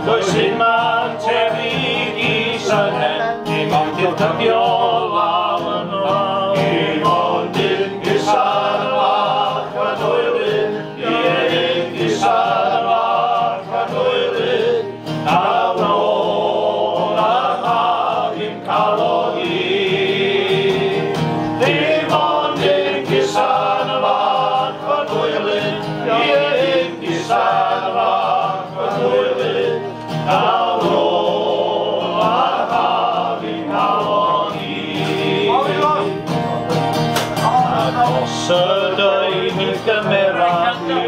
Does in man tebyg I synen, dim ond i'r cyfio law yn law. Dim ond i'r gysar fach a dwylydd, i'n gysar fach a dwylydd. Nawr nôl a haf i'n cael o hi. Dim ond i'r gysar fach a dwylydd, i'n gysar fach a dwylydd. Nawr nôl a haf i'n cael o hi. Ac os ydym i'n gymeradu,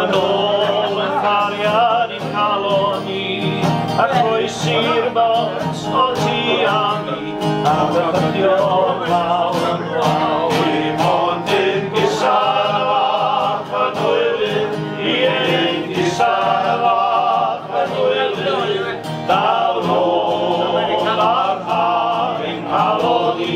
yn ôl yn cariad i'n cael o ni, ac oes i'r bot o ti a mi, a bydio law yn law. Dim ond i'n gysar fach a dwylydd, i'n gysar fach a dwylydd. Nawr nôl ar haf i'n cael o ni.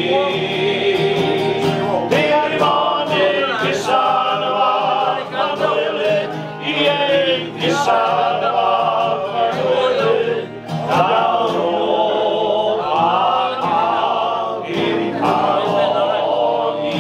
Dim ond i'n gysar fach a dwylydd, i'n gysar fach a dwylydd. Nawr nôl ar haf i'n cael o ni.